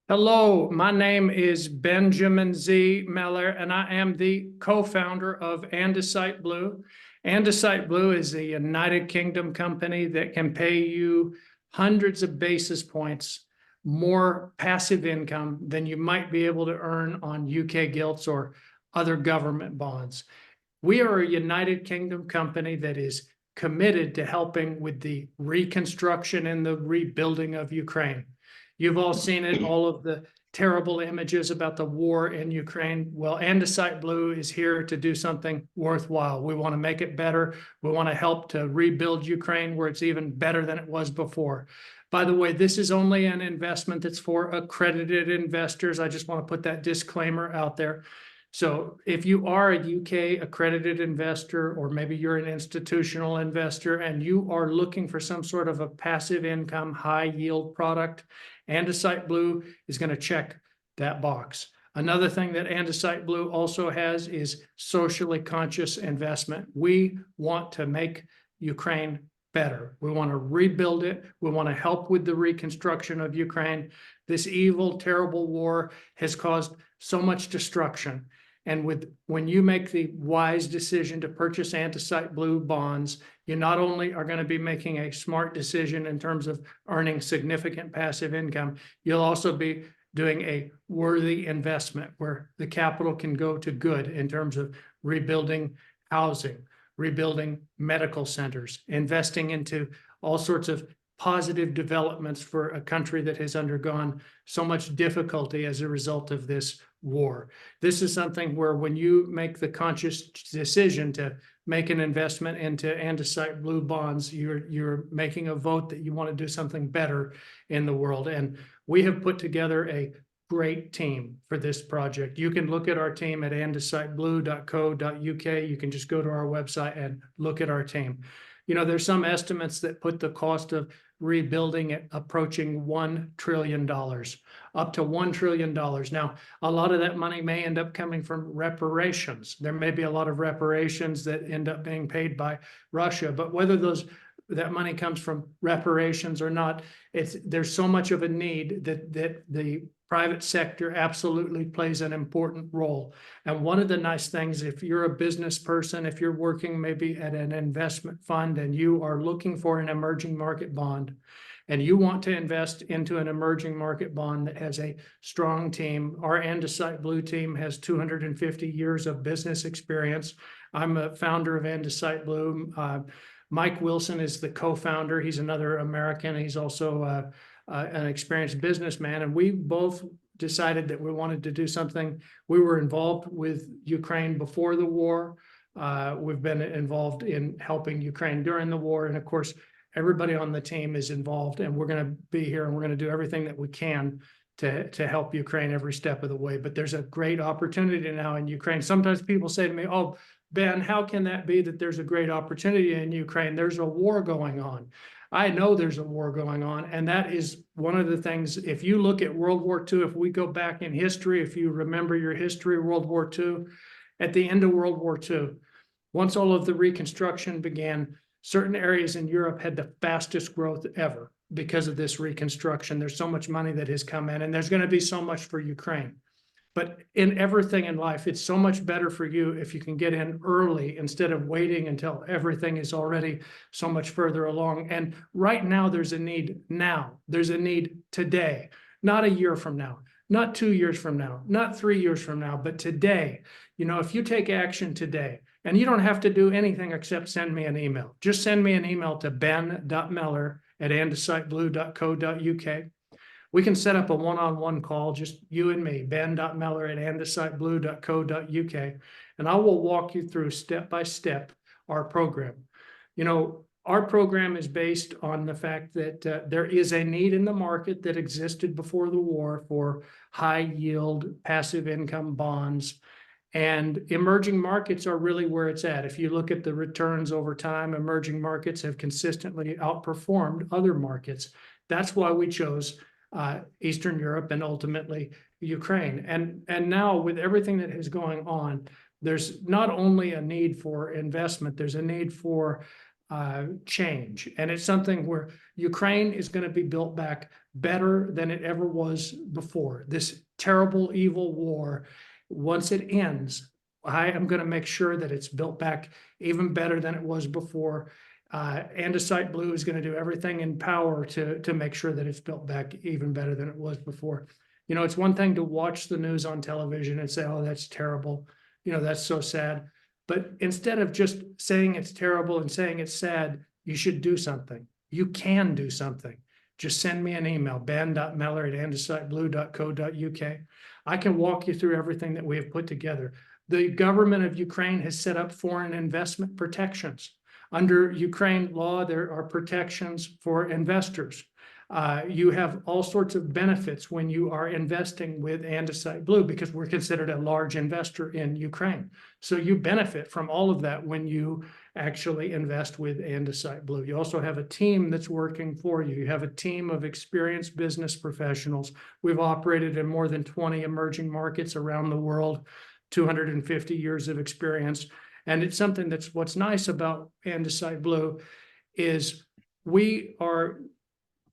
Hello, my name is Benjamin Z. Miller, and I am the co-founder of Andesite Blue. Andesite Blue is a United Kingdom company that can pay you hundreds of basis points more passive income than you might be able to earn on UK gilts or other government bonds. We are a United Kingdom company that is committed to helping with the reconstruction and the rebuilding of Ukraine. You've all seen it, all of the terrible images about the war in Ukraine. Well, Andesite Blue is here to do something worthwhile. We want to make it better. We want to help to rebuild Ukraine where it's even better than it was before. By the way, this is only an investment that's for accredited investors. I just want to put that disclaimer out there. So if you are a UK accredited investor, or maybe you're an institutional investor and you are looking for some sort of a passive income, high yield product, Andesite Blue is going to check that box. Another thing that Andesite Blue also has is socially conscious investment. We want to make Ukraine better. We want to rebuild it. We want to help with the reconstruction of Ukraine. This evil, terrible war has caused so much destruction. And when you make the wise decision to purchase Andesite Blue bonds, you not only are going to be making a smart decision in terms of earning significant passive income, you'll also be doing a worthy investment where the capital can go to good in terms of rebuilding housing, rebuilding medical centers, investing into all sorts of positive developments for a country that has undergone so much difficulty as a result of this war. This is something where when you make the conscious decision to make an investment into Andesite Blue bonds, you're making a vote that you want to do something better in the world. And we have put together a great team for this project. You can look at our team at andesiteblue.co.uk. You can just go to our website and look at our team. You know, there's some estimates that put the cost of rebuilding it approaching $1 trillion, up to $1 trillion. Now, a lot of that money may end up coming from reparations. There may be a lot of reparations that end up being paid by Russia, but whether that money comes from reparations or not, there's so much of a need that the private sector absolutely plays an important role. And one of the nice things, if you're a business person, if you're working maybe at an investment fund and you are looking for an emerging market bond, and you want to invest into an emerging market bond that has a strong team, our Andesite Blue team has 250 years of business experience. I'm a founder of Andesite Blue. Mike Wilson is the co-founder. He's another American. He's also an experienced businessman, and we both decided that we wanted to do something. We were involved with Ukraine before the war. We've been involved in helping Ukraine during the war, and of course, everybody on the team is involved, and we're going to be here and we're going to do everything that we can to help Ukraine every step of the way. But there's a great opportunity now in Ukraine. Sometimes people say to me, "Oh, Ben, how can that be that there's a great opportunity in Ukraine? There's a war going on." I know there's a war going on, and that is one of the things. If you look at World War II, if we go back in history, if you remember your history of World War II, at the end of World War II, once all of the reconstruction began, certain areas in Europe had the fastest growth ever because of this reconstruction. There's so much money that has come in, and there's going to be so much for Ukraine. But in everything in life, it's so much better for you if you can get in early instead of waiting until everything is already so much further along. And right now, there's a need now. There's a need today, not a year from now, not 2 years from now, not 3 years from now, but today. You know, if you take action today, and you don't have to do anything except send me an email. Just send me an email to ben.miller@andesiteblue.co.uk. We can set up a one-on-one call, just you and me, ben.miller@andesiteblue.co.uk, and I will walk you through step by step our program. You know, our program is based on the fact that there is a need in the market that existed before the war for high yield passive income bonds. And emerging markets are really where it's at. If you look at the returns over time, emerging markets have consistently outperformed other markets. That's why we chose Eastern Europe and ultimately Ukraine. And now with everything that is going on, there's not only a need for investment, there's a need for change. And it's something where Ukraine is going to be built back better than it ever was before. This terrible, evil war, once it ends, I am going to make sure that it's built back even better than it was before. Andesite Blue is going to do everything in power to make sure that it's built back even better than it was before. You know, it's one thing to watch the news on television and say, oh, that's terrible. You know, that's so sad. But instead of just saying it's terrible and saying it's sad, you should do something. You can do something. Just send me an email, ben.miller@andesiteblue.co.uk. I can walk you through everything that we have put together. The government of Ukraine has set up foreign investment protections. Under Ukraine law, there are protections for investors. You have all sorts of benefits when you are investing with Andesite Blue because we're considered a large investor in Ukraine. So you benefit from all of that when you actually invest with Andesite Blue. You also have a team that's working for you. You have a team of experienced business professionals. We've operated in more than 20 emerging markets around the world, 250 years of experience. And it's something that's what's nice about Andesite Blue is we are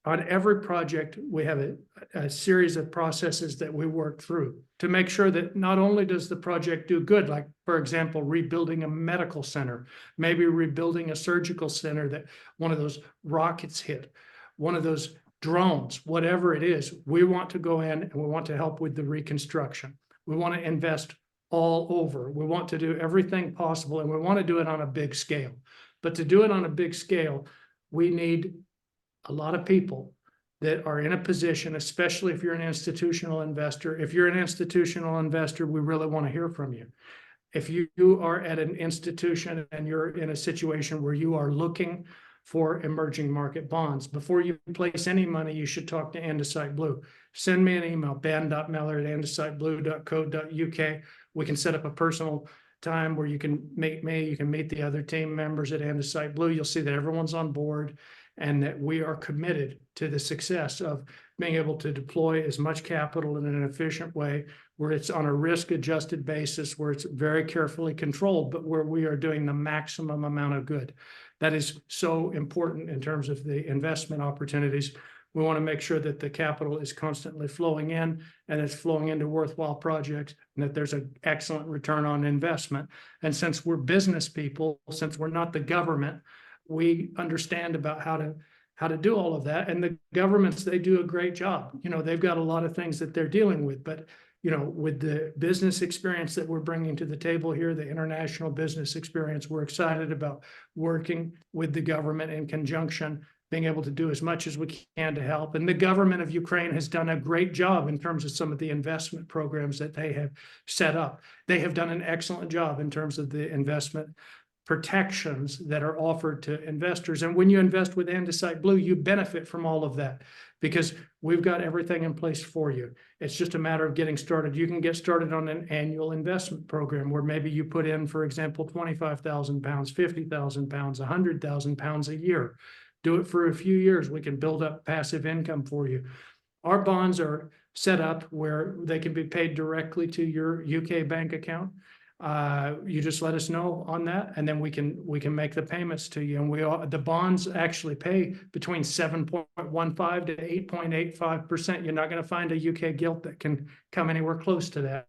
on every project, we have a series of processes that we work through to make sure that not only does the project do good, like, for example, rebuilding a medical center, maybe rebuilding a surgical center that one of those rockets hit, one of those drones, whatever it is, we want to go in and we want to help with the reconstruction. We want to invest all over. We want to do everything possible, and we want to do it on a big scale. But to do it on a big scale, we need a lot of people that are in a position, especially if you're an institutional investor. If you're an institutional investor, we really want to hear from you. If you are at an institution and you're in a situation where you are looking for emerging market bonds, before you place any money, you should talk to Andesite Blue. Send me an email, ben.miller@andesiteblue.co.uk. We can set up a personal time where you can meet me, you can meet the other team members at Andesite Blue. You'll see that everyone's on board and that we are committed to the success of being able to deploy as much capital in an efficient way, where it's on a risk-adjusted basis, where it's very carefully controlled, but where we are doing the maximum amount of good. That is so important in terms of the investment opportunities. We want to make sure that the capital is constantly flowing in and it's flowing into worthwhile projects and that there's an excellent return on investment. And since we're business people, since we're not the government, we understand about how to do all of that. And the governments, they do a great job. You know, they've got a lot of things that they're dealing with, but you know, with the business experience that we're bringing to the table here, the international business experience, we're excited about working with the government in conjunction, being able to do as much as we can to help. And the government of Ukraine has done a great job in terms of some of the investment programs that they have set up. They have done an excellent job in terms of the investment protections that are offered to investors. And when you invest with Andesite Blue, you benefit from all of that because we've got everything in place for you. It's just a matter of getting started. You can get started on an annual investment program where maybe you put in, for example, 25,000 pounds, 50,000 pounds, 100,000 pounds a year. Do it for a few years. We can build up passive income for you. Our bonds are set up where they can be paid directly to your UK bank account. You just let us know on that, and then we can make the payments to you. And the bonds actually pay between 7.15 to 8.85%. You're not going to find a UK gilt that can come anywhere close to that.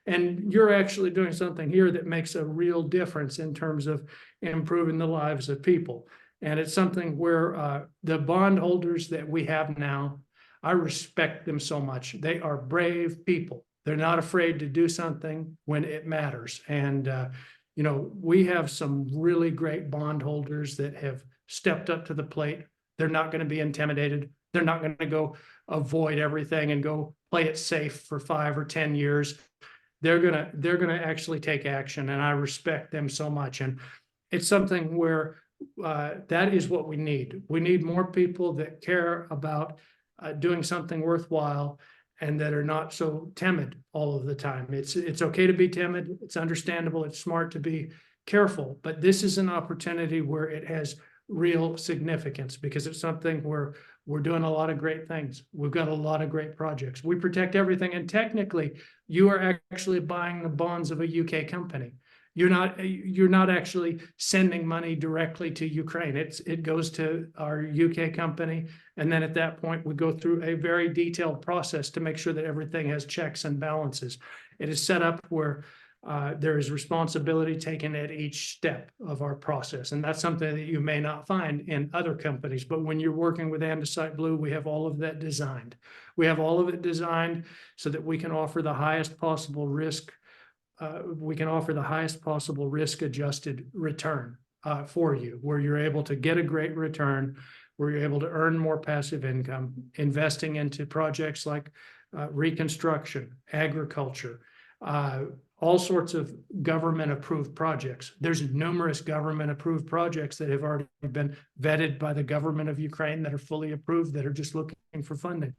And you're actually doing something here that makes a real difference in terms of improving the lives of people. And it's something where the bondholders that we have now, I respect them so much. They are brave people. They're not afraid to do something when it matters. And, you know, we have some really great bondholders that have stepped up to the plate. They're not going to be intimidated. They're not going to go avoid everything and go play it safe for 5 or 10 years. They're going to actually take action. And I respect them so much. And it's something where that is what we need. We need more people that care about doing something worthwhile and that are not so timid all of the time. It's okay to be timid. It's understandable. It's smart to be careful. But this is an opportunity where it has real significance because it's something where we're doing a lot of great things. We've got a lot of great projects. We protect everything. And technically, you are actually buying the bonds of a UK company. You're not actually sending money directly to Ukraine. It goes to our UK company, and then at that point we go through a very detailed process to make sure that everything has checks and balances. It is set up where there is responsibility taken at each step of our process, and that's something that you may not find in other companies. But when you're working with Andesite Blue, we have all of that designed. We have all of it designed so that we can offer the highest possible risk. We can offer the highest possible risk-adjusted return for you, where you're able to get a great return, where you're able to earn more passive income, investing into projects like reconstruction, agriculture, all sorts of government-approved projects. There's numerous government-approved projects that have already been vetted by the government of Ukraine that are fully approved, that are just looking for funding.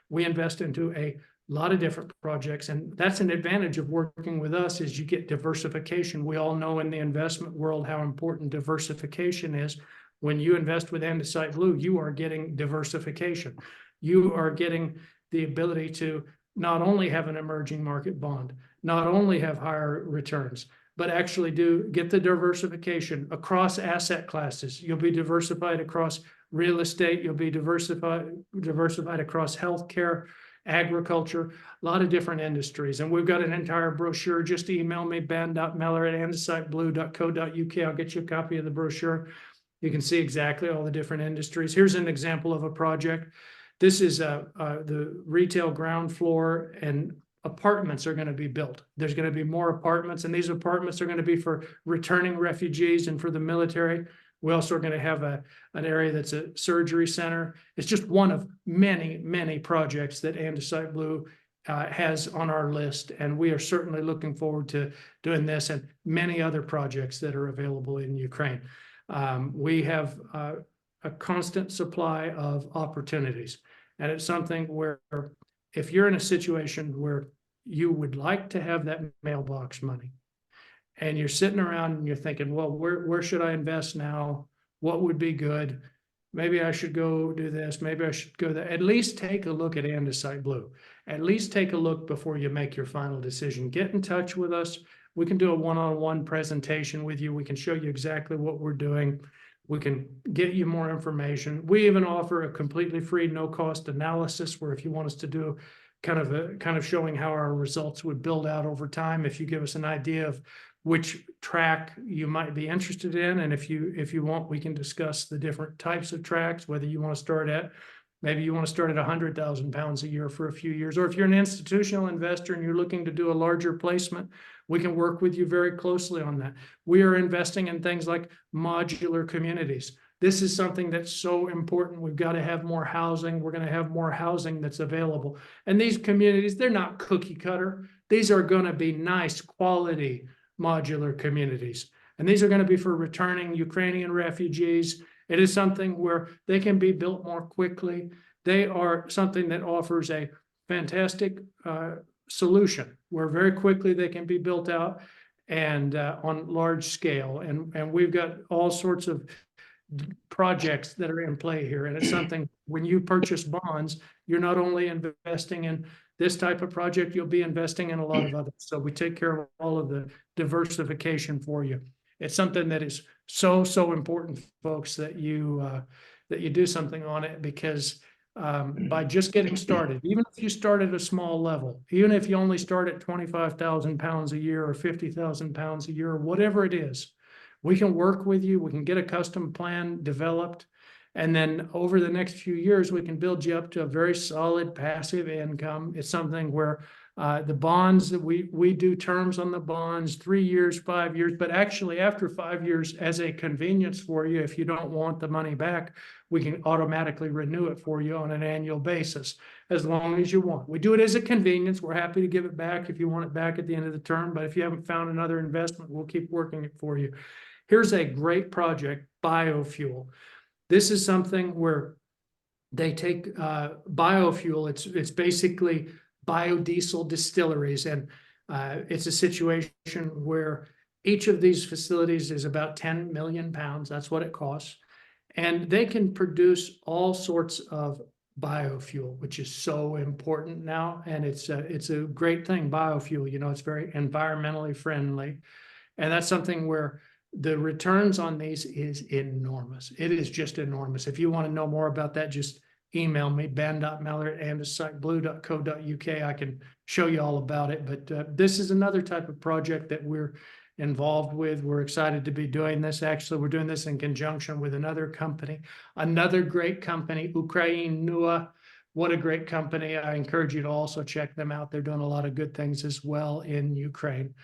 We invest into a lot of different projects, and that's an advantage of working with us, is you get diversification. We all know in the investment world how important diversification is. When you invest with Andesite Blue, you are getting diversification. You are getting the ability to not only have an emerging market bond, not only have higher returns, but actually get the diversification across asset classes. You'll be diversified across real estate. You'll be diversified across healthcare, agriculture, a lot of different industries. And we've got an entire brochure. Just email me, ben.miller@andesiteblue.co.uk. I'll get you a copy of the brochure. You can see exactly all the different industries. Here's an example of a project. This is the retail ground floor, and apartments are going to be built. There's going to be more apartments, and these apartments are going to be for returning refugees and for the military. We also are going to have an area that's a surgery center. It's just one of many, many projects that Andesite Blue has on our list. And we are certainly looking forward to doing this and many other projects that are available in Ukraine. We have a constant supply of opportunities. And it's something where if you're in a situation where you would like to have that mailbox money, and you're sitting around and you're thinking, well, where should I invest now? What would be good? Maybe I should go do this. Maybe I should go there. At least take a look at Andesite Blue. At least take a look before you make your final decision. Get in touch with us. We can do a one-on-one presentation with you. We can show you exactly what we're doing. We can get you more information. We even offer a completely free, no-cost analysis, where if you want us to do kind of showing how our results would build out over time, if you give us an idea of which track you might be interested in. And if you want, we can discuss the different types of tracks, whether you want to start at, maybe you want to start at 100,000 pounds a year for a few years, or if you're an institutional investor and you're looking to do a larger placement, we can work with you very closely on that. We are investing in things like modular communities. This is something that's so important. We've got to have more housing. We're going to have more housing that's available. And these communities, they're not cookie cutter. These are going to be nice quality modular communities. And these are going to be for returning Ukrainian refugees. It is something where they can be built more quickly. They are something that offers a fantastic solution where very quickly they can be built out and on large scale. And we've got all sorts of projects that are in play here. And it's something, when you purchase bonds, you're not only investing in this type of project, you'll be investing in a lot of others. So we take care of all of the diversification for you. It's something that is so important, folks, that you do something on it, because by just getting started, even if you start at a small level, even if you only start at 25,000 pounds a year or 50,000 pounds a year, or whatever it is, we can work with you. We can get a custom plan developed. And then over the next few years, we can build you up to a very solid passive income. It's something where the bonds that we do terms on the bonds, 3 years, 5 years, but actually after 5 years, as a convenience for you, if you don't want the money back, we can automatically renew it for you on an annual basis, as long as you want. We do it as a convenience. We're happy to give it back if you want it back at the end of the term, but if you haven't found another investment, we'll keep working it for you. Here's a great project, biofuel. This is something where they take biofuel. It's basically biodiesel distilleries, and it's a situation where each of these facilities is about 10 million pounds. That's what it costs. And they can produce all sorts of biofuel, which is so important now. And it's a great thing, biofuel. You know, it's very environmentally friendly. And that's something where the returns on these is enormous. It is just enormous. If you want to know more about that, just email me, ben.miller@andesiteblue.co.uk. I can show you all about it. But this is another type of project that we're involved with. We're excited to be doing this. Actually, we're doing this in conjunction with another company, another great company, Ukraine Nua. What a great company. I encourage you to also check them out. They're doing a lot of good things as well in Ukraine.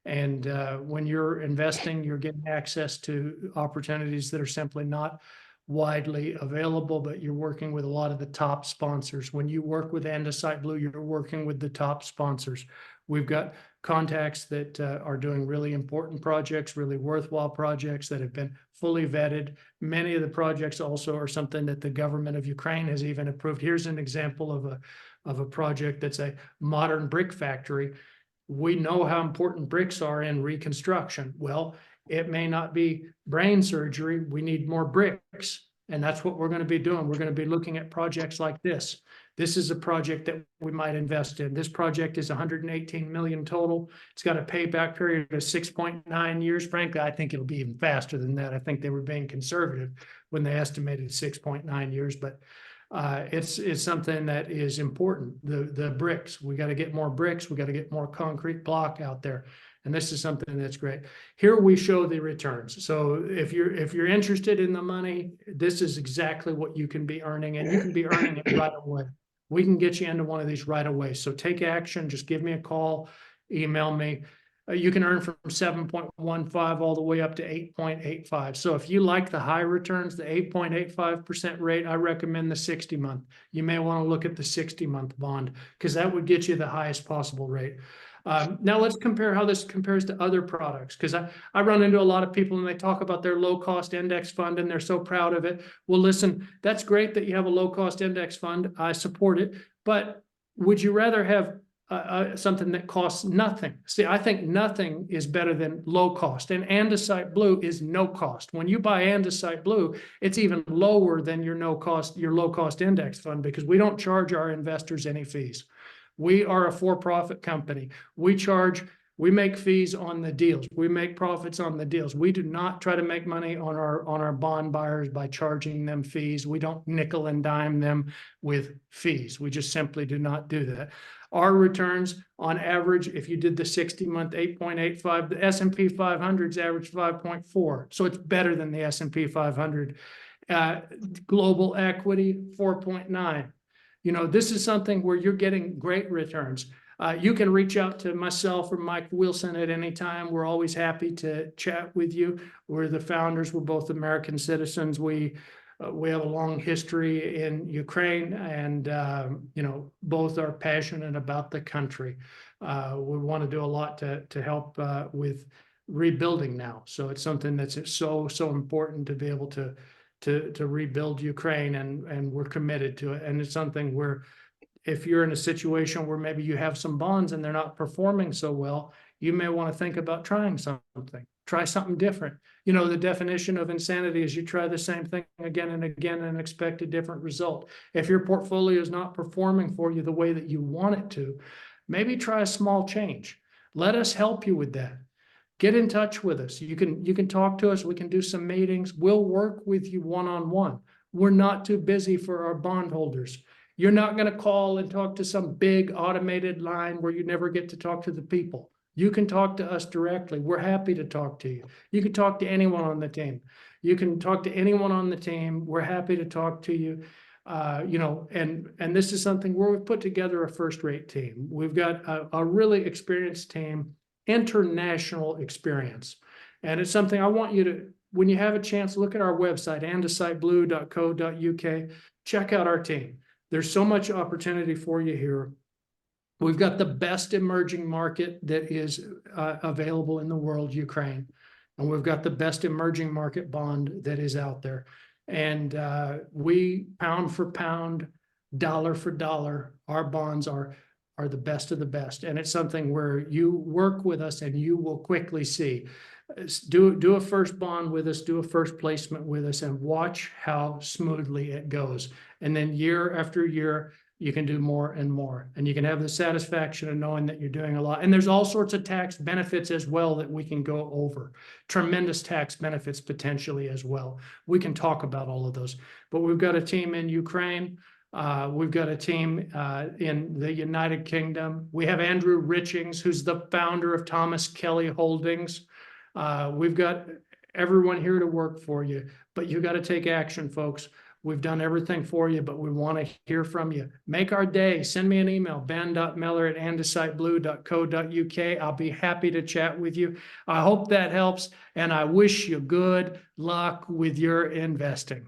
And when you're investing, you're getting access to opportunities that are simply not widely available, but you're working with a lot of the top sponsors. When you work with Andesite Blue, you're working with the top sponsors. We've got contacts that are doing really important projects, really worthwhile projects that have been fully vetted. Many of the projects also are something that the government of Ukraine has even approved. Here's an example of a project that's a modern brick factory. We know how important bricks are in reconstruction. Well, it may not be brain surgery. We need more bricks. And that's what we're going to be doing. We're going to be looking at projects like this. This is a project that we might invest in. This project is 118 million total. It's got a payback period of 6.9 years. Frankly, I think it'll be even faster than that. I think they were being conservative when they estimated 6.9 years, but it's something that is important. The bricks, we got to get more bricks. We got to get more concrete block out there. And this is something that's great. Here we show the returns. So if you're interested in the money, this is exactly what you can be earning, and you can be earning it right away. We can get you into one of these right away. So take action. Just give me a call, email me. You can earn from 7.15 all the way up to 8.85. So if you like the high returns, the 8.85% rate, I recommend the 60-month. You may want to look at the 60-month bond because that would get you the highest possible rate. Now let's compare how this compares to other products, because I run into a lot of people and they talk about their low-cost index fund and they're so proud of it. Well, listen, that's great that you have a low-cost index fund. I support it. But would you rather have something that costs nothing? See, I think nothing is better than low cost, and Andesite Blue is no cost. When you buy Andesite Blue, it's even lower than your low cost index fund, because we don't charge our investors any fees. We are a for-profit company. We make fees on the deals. We make profits on the deals. We do not try to make money on our bond buyers by charging them fees. We don't nickel and dime them with fees. We just simply do not do that. Our returns on average, if you did the 60-month 8.85, the S&P 500's average 5.4. So it's better than the S&P 500. Global equity 4.9. You know, this is something where you're getting great returns. You can reach out to myself or Mike Wilson at any time. We're always happy to chat with you. We're the founders. We're both American citizens. We have a long history in Ukraine, and you know, both are passionate about the country. We want to do a lot to help with rebuilding now. So it's something that's so important to be able to rebuild Ukraine, and we're committed to it. And it's something where if you're in a situation where maybe you have some bonds and they're not performing so well, you may want to think about trying something. Try something different. You know, the definition of insanity is you try the same thing again and again and expect a different result. If your portfolio is not performing for you the way that you want it to, maybe try a small change. Let us help you with that. Get in touch with us. You can talk to us. We can do some meetings. We'll work with you one-on-one. We're not too busy for our bondholders. You're not going to call and talk to some big automated line where you never get to talk to the people. You can talk to us directly. We're happy to talk to you. You can talk to anyone on the team. You can talk to anyone on the team. We're happy to talk to you. You know, and this is something where we've put together a first-rate team. We've got a really experienced team, international experience. And it's something I want you to, when you have a chance, look at our website, andesiteblue.co.uk. Check out our team. There's so much opportunity for you here. We've got the best emerging market that is available in the world, Ukraine. And we've got the best emerging market bond that is out there. And we, pound for pound, dollar for dollar, our bonds are the best of the best. And it's something where you work with us and you will quickly see do a first bond with us, do a first placement with us, and watch how smoothly it goes. And then year after year, you can do more and more, and you can have the satisfaction of knowing that you're doing a lot. And there's all sorts of tax benefits as well that we can go over. Tremendous tax benefits potentially as well. We can talk about all of those. But we've got a team in Ukraine. We've got a team in the United Kingdom. We have Andrew Richings, who's the founder of Thomas Kelly Holdings. We've got everyone here to work for you, but you got to take action, folks. We've done everything for you, but we want to hear from you. Make our day. Send me an email, ben.miller@andesiteblue.co.uk. I'll be happy to chat with you. I hope that helps, and I wish you good luck with your investing.